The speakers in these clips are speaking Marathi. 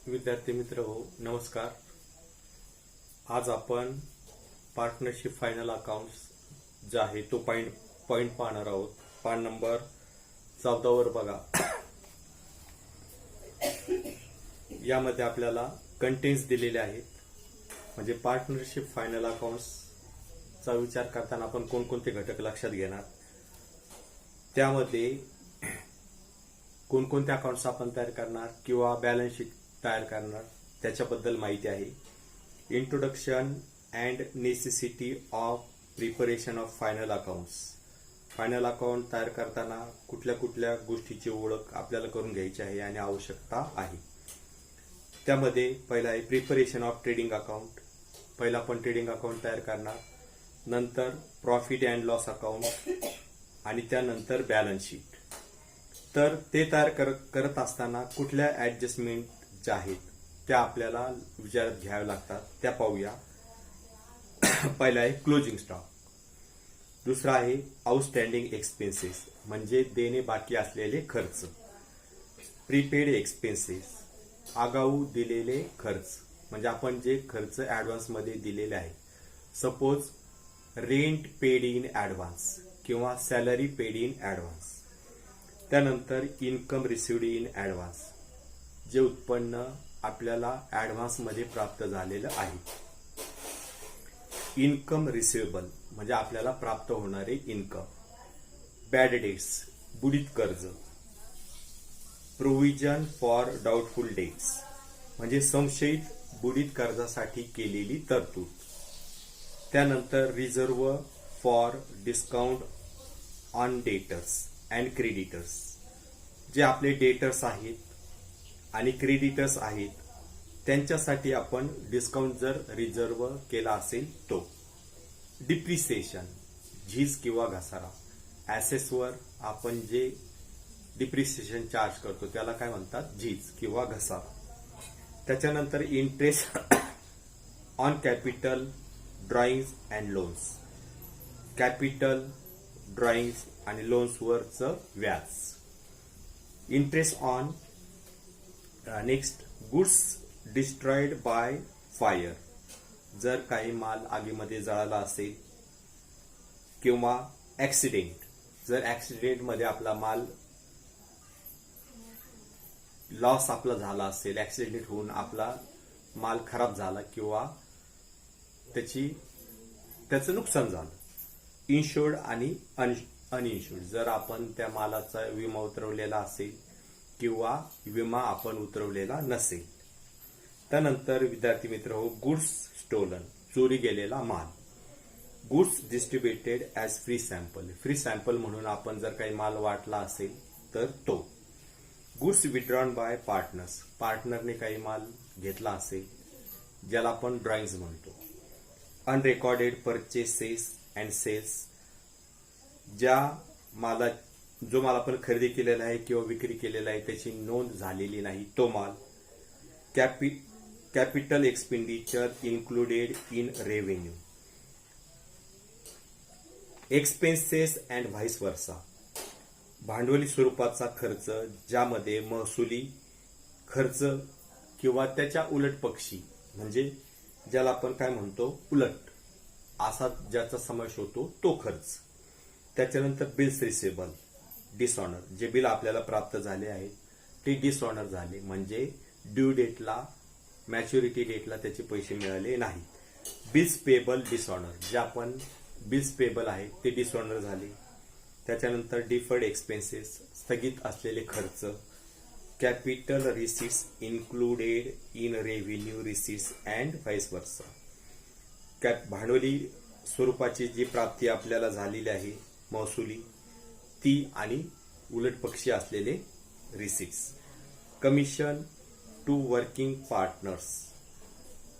विद्यार्थी मित्र हो, नमस्कार. आज आपण पार्टनरशिप फायनल अकाउंट्स जे आहे तो पॉइंट पाहणार आहोत. पान नंबर 14 वर बघा. यामध्ये आपल्याला कंटेंट्स दिलेले आहेत. म्हणजे पार्टनरशिप फायनल अकाउंट्सचा विचार करताना आपण कोणकोणते घटक लक्षात घेणार, त्यामध्ये कोणकोणते अकाउंट्स आपण तयार करणार किंवा बॅलन्स शीट तयार करणार त्याच्याबद्दल माहिती आहे. Introduction and necessity of preparation of final accounts. Final account तयार करताना कुठल्या कुठल्या गोष्टीची ओळख आपल्याला करून घ्यायची आहे आणि आवश्यकता आहे. त्यामध्ये पहिला आहे प्रिपरेशन ऑफ ट्रेडिंग अकाउंट. पहिला आपण ट्रेडिंग अकाउंट तयार करणार, नंतर प्रॉफिट अँड लॉस अकाउंट आणि त्यानंतर बॅलन्स शीट. तर ते तयार करत असताना कुठल्या ऍडजस्टमेंट ज्या आहेत त्या आपल्याला विचारात घ्याव्या लागतात, त्या पाहूया. पहिला आहे क्लोजिंग स्टॉक. दुसरा आहे आउटस्टँडिंग एक्सपेन्सेस, म्हणजे देणे बाकी असलेले खर्च. प्रीपेड एक्सपेन्सेस, आगाऊ दिलेले खर्च, म्हणजे आपण जे खर्च ऍडव्हान्स मध्ये दिलेले आहे. Suppose rent paid in advance किंवा सॅलरी पेड इन ऍडव्हान्स. त्यानंतर इन्कम रिसिव्ड इन ऍडव्हान्स, जे उत्पन्न आपल्याला ऍडव्हान्स मध्ये प्राप्त झालेलं आहे. इन्कम रिसिवेबल, म्हणजे आपल्याला प्राप्त होणारे इन्कम. बॅड डेट्स, बुडीत कर्ज. प्रोव्हिजन फॉर डाऊटफुल डेट्स, म्हणजे संशयित बुडीत कर्जासाठी केलेली तरतूद. त्यानंतर reserve for discount on debtors and creditors, जे आपले डेटर्स आहेत आणि क्रेडिटर्स आहेत त्यांच्यासाठी आपण डिस्काउंट जर रिझर्व केला असेल तो. डिप्रिसिएशन, झीज किंवा घसारा. ऍसेसवर आपण जे डिप्रिसिएशन चार्ज करतो त्याला काय म्हणतात, झीज किंवा घसारा. त्याच्यानंतर interest on capital drawings and loans. Capital drawings आणि लोन्सवरचं व्याज. Interest on next goods destroyed by fire, जर काही माल आगीमध्ये जळाला असेल किंवा ऍक्सिडेंट, जर ऍक्सिडेंट मध्ये आपला माल लॉस आपला झाला असेल, ऍक्सिडेंट होऊन आपला माल खराब झाला किंवा त्याचं नुकसान झालं. इन्शुर्ड आणि अनइन्शुर्ड, जर आपण त्या मालाचा विमा उतरवलेला असेल किंवा विमा आपण उतरवलेला नसेल. त्यानंतर विद्यार्थी मित्र हो, गुड्स स्टोलन, चोरी गेलेला माल. Goods distributed as free sample, free sample म्हणून आपण जर काही माल वाटला असेल तर तो. गुड्स विड्रॉन बाय पार्टनर्स, पार्टनरने काही माल घेतला असेल ज्याला आपण ड्रॉइंग्स म्हणतो. अनरेकॉर्डेड परचेसेस अँड सेल्स, जो माल आपण खरेदी केलेला आहे किंवा विक्री केलेला आहे त्याची नोंद झालेली नाही तो माल. Capital expenditure included in revenue. Expenses and vice versa, भांडवली स्वरूपाचा खर्च ज्यामध्ये महसुली खर्च किंवा त्याच्या उलट पक्षी, म्हणजे ज्याला आपण काय म्हणतो उलट, असा ज्याचा समावेश होतो तो खर्च. त्याच्यानंतर बिल्स रिसेबल, डिसऑनर, जे बिल आपल्याला प्राप्त झाले आहे ते डिसऑनर झाले, म्हणजे ड्यू डेटला मॅच्युरिटी डेटला त्याचे पैसे मिळाले नाही. बिल्स पेबल डिसऑनर, जे आपण बिल्स पेबल आहे ते डिसऑनर झाले. त्याच्यानंतर डिफर्ड एक्सपेन्सेस, स्थगित असलेले खर्च. Capital receipts included in revenue receipts and vice versa, भांडवली स्वरूपाची जी प्राप्ती आपल्याला झालेली आहे महसुली ती आणि उलट पक्षी असलेले receipts. Commission to working partners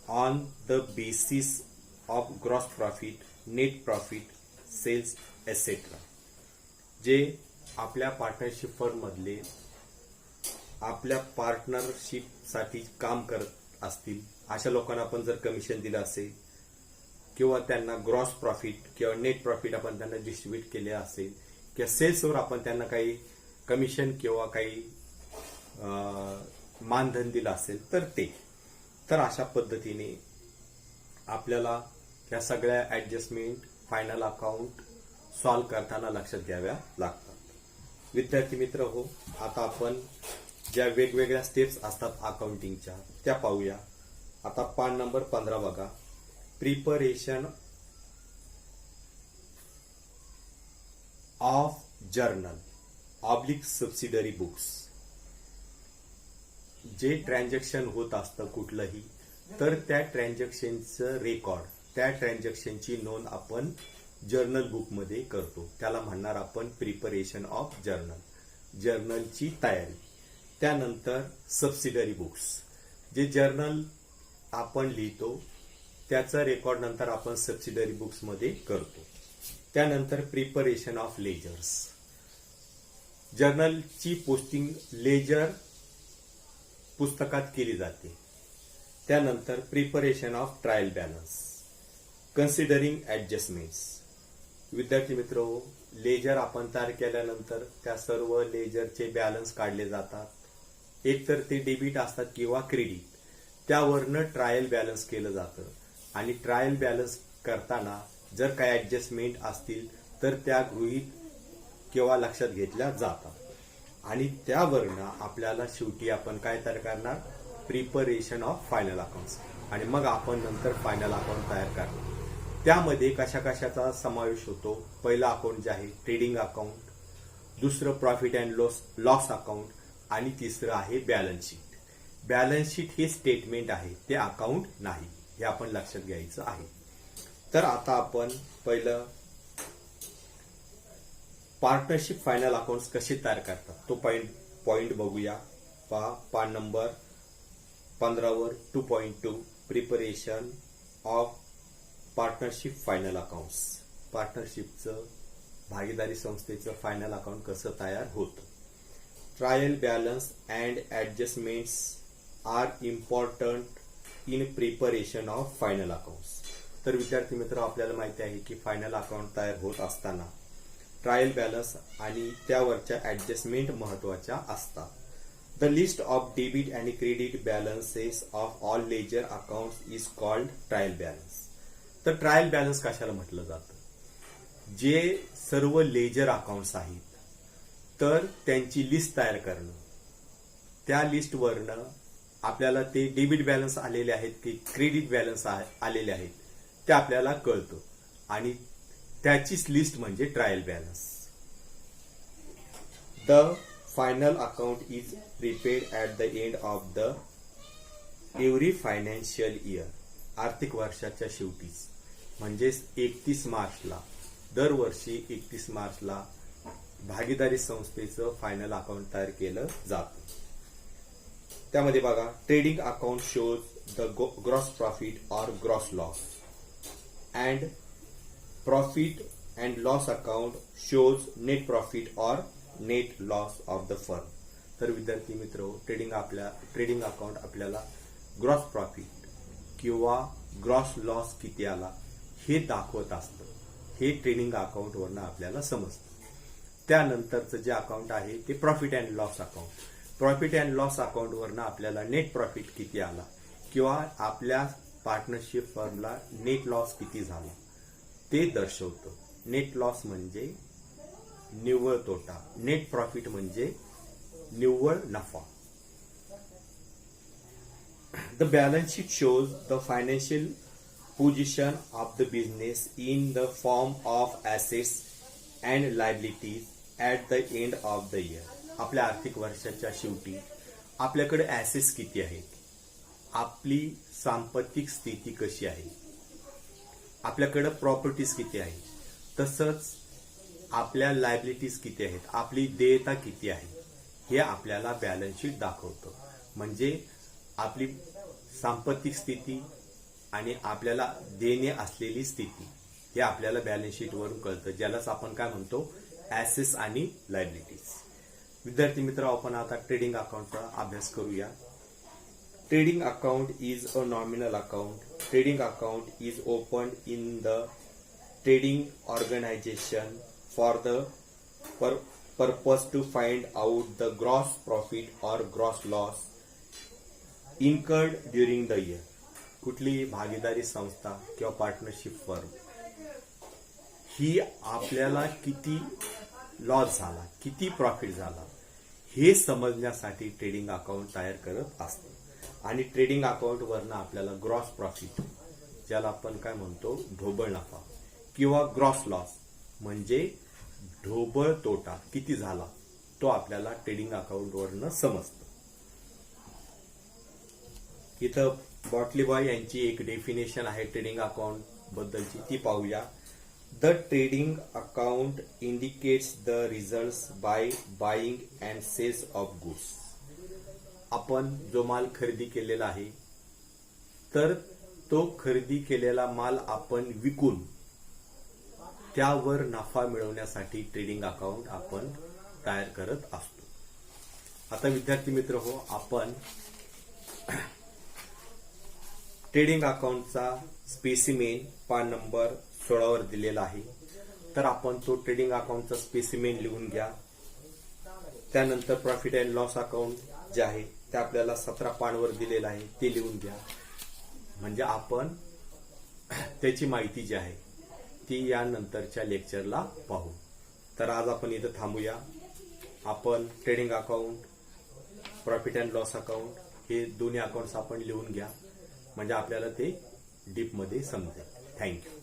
on the basis of gross profit, net profit, sales etcetera, जे आपल्या पार्टनरशिप फर्म मधले आपल्या पार्टनरशिपसाठी काम करत असतील अशा लोकांना आपण जर कमिशन दिलं असेल किंवा त्यांना ग्रॉस प्रॉफिट किंवा नेट प्रॉफिट आपण त्यांना डिस्ट्रीब्यूट केले असेल किंवा सेल्सवर आपण त्यांना काही कमिशन किंवा काही मानधन दिलं असेल तर ते. तर अशा पद्धतीने आपल्याला या सगळ्या ऍडजस्टमेंट फायनल अकाउंट सॉल्व्ह करताना लक्षात घ्याव्या लागतात. विद्यार्थी मित्र हो, आता आपण ज्या वेगवेगळ्या स्टेप्स असतात अकाउंटिंगच्या त्या पाहूया. आता पान नंबर 15 बघा. Preparation of journal oblique subsidiary books. जे ट्रान्झॅक्शन होत असतं कुठलंही, तर त्या ट्रान्झॅक्शनचं रेकॉर्ड, त्या ट्रान्झॅक्शनची नोंद आपण जर्नल बुक मध्ये करतो. त्याला म्हणणार आपण प्रिपरेशन ऑफ जर्नल, जर्नलची तयारी. त्यानंतर सबसिडरी बुक्स, जे जर्नल आपण लिहितो त्याचा रेकॉर्ड नंतर आपण सबसिडरी बुक्स मध्ये करतो. त्यानंतर प्रिपरेशन ऑफ लेजर्स, जर्नलची पोस्टिंग लेजर पुस्तकात केली जाते. त्यानंतर preparation of trial balance, considering adjustments. विद्यार्थी मित्र हो, लेजर आपण तयार केल्यानंतर त्या सर्व लेजरचे बॅलन्स काढले जातात. एकतर ते डेबिट असतात किंवा क्रेडिट. त्यावरनं ट्रायल बॅलन्स केलं जातं आणि ट्रायल बॅलन्स करताना जर काही ऍडजस्टमेंट असतील तर त्या गृहीत किंवा लक्षात घेतल्या जातात. आणि त्यावरनं आपल्याला शेवटी आपण काय तयार करणार, प्रिपरेशन ऑफ फायनल अकाउंट्स. आणि मग आपण नंतर फायनल अकाउंट तयार करणार. त्यामध्ये कशा कशाचा समावेश होतो. पहिलं अकाउंट जे आहे ट्रेडिंग अकाउंट, दुसरं प्रॉफिट अँड लॉस अकाउंट आणि तिसरं आहे बॅलन्स शीट. बॅलन्स शीट हे स्टेटमेंट आहे, ते अकाउंट नाही, हे आपण लक्षात घ्यायचं आहे. तर आता आपण पहिलं पार्टनरशिप फायनल अकाउंट्स कसे तयार करतात तो पॉइंट बघूया. पान नंबर 15 वर 2.2 preparation of partnership final accounts. पार्टनरशिपचं, भागीदारी संस्थेचं फायनल अकाउंट कसं तयार होतं. Trial balance and adjustments are important in preparation of final accounts. तर विद्यार्थी मित्र, आपल्याला माहिती आहे की फायनल अकाउंट तयार होत असताना ट्रायल बॅलन्स आणि त्यावरच्या ऍडजस्टमेंट महत्वाच्या असतात. The list of debit and credit balances of all ledger accounts is called trial balance. तर ट्रायल बॅलन्स कशाला म्हटलं जातं, जे सर्व लेजर अकाउंट्स आहेत तर त्यांची लिस्ट तयार करणं. त्या लिस्टवरनं आपल्याला ते डेबिट बॅलन्स आलेले आहेत की क्रेडिट बॅलन्स आलेले आहेत ते आपल्याला कळतं आणि त्याचीच लिस्ट म्हणजे trial balance. The final account is prepared at the end of the every financial year. आर्थिक वर्षाच्या शेवटीच म्हणजेच 31 मार्चला, दरवर्षी 31 मार्चला भागीदारी संस्थेचं फायनल अकाउंट तयार केलं जातं. त्यामध्ये बघा, trading account shows the gross profit or gross loss and profit and loss account shows net profit or net loss of the firm. तर विद्यार्थी मित्र, ट्रेडिंग अकाउंट आपल्याला ग्रॉस प्रॉफिट किंवा ग्रॉस लॉस किती आला हे दाखवत असतं. हे ट्रेडिंग अकाउंट वरनं आपल्याला समजतं. त्यानंतरचं जे अकाउंट आहे ते profit and loss account. Profit and loss account वरनं आपल्याला नेट प्रॉफिट किती आला किंवा आपल्या पार्टनरशिप फर्मला नेट लॉस किती झाला ते दर्शवतं. नेट लॉस म्हणजे निव्वळ तोटा, नेट प्रॉफिट म्हणजे निव्वळ नफा. The balance sheet shows the financial position of the business in the form of assets and liabilities at the end of the year. आपल्या आर्थिक वर्षाच्या शेवटी आपल्याकडे ऍसेट्स किती आहेत, आपली सांपत्तिक स्थिती कशी आहे, आपल्याकडे प्रॉपर्टीज किती आहे, तसंच आपल्या लायबिलिटीज किती आहेत, आपली देयता किती आहे, हे आपल्याला बॅलन्स शीट दाखवतं. म्हणजे आपली सांपत्तिक स्थिती आणि आपल्याला देणे असलेली स्थिती हे आपल्याला बॅलन्स शीट वरून कळतं, ज्यालाच आपण काय म्हणतो, ऍसेट्स आणि लायबिलिटीज. विद्यार्थी मित्र, आपण आता ट्रेडिंग अकाउंटचा अभ्यास करूया. Trading account is a nominal account. Trading account is opened in the trading organization for the purpose to find out the gross profit or gross loss incurred during the year. कुठली भागीदारी संस्था किंवा पार्टनरशिप फर्म ही आपल्याला किती लॉस झाला, किती प्रॉफिट झाला हे समजण्यासाठी ट्रेडिंग अकाउंट तयार करत असते. आणि ट्रेडिंग अकाउंट वरनं आपल्याला ग्रॉस प्रॉफिट, ज्याला आपण काय म्हणतो ढोबळ नफा, किंवा ग्रॉस लॉस म्हणजे ढोबळ तोटा किती झाला तो आपल्याला ट्रेडिंग अकाउंट वरनं समजतं. इथं बॉटली बॉय यांची एक डेफिनेशन आहे ट्रेडिंग अकाउंट बद्दलची, ती पाहूया. The trading account indicates the results by buying and sales of goods. आपण जो माल खरेदी केलेला आहे तर तो खरेदी केलेला माल आपण विकून त्यावर नफा मिळवण्यासाठी ट्रेडिंग अकाउंट आपण तयार करत असतो. आता विद्यार्थी मित्र हो, आपण ट्रेडिंग अकाउंटचा स्पेसिमेन पान नंबर 16 वर दिलेला आहे. तर आपण तो ट्रेडिंग अकाउंटचा स्पेसिमेन लिहून घ्या. त्यानंतर प्रॉफिट अँड लॉस अकाउंट जे आहे ते आपल्याला 17 पानवर दिलेलं आहे, ते लिहून घ्या. म्हणजे आपण त्याची माहिती जी आहे ती या नंतरच्या लेक्चरला पाहू. तर आज आपण इथं थांबूया. आपण trading account, profit and loss account हे दोन्ही अकाउंट्स आपण लिहून घ्या, म्हणजे आपल्याला ते डीप मध्ये समजेल. थँक्यू.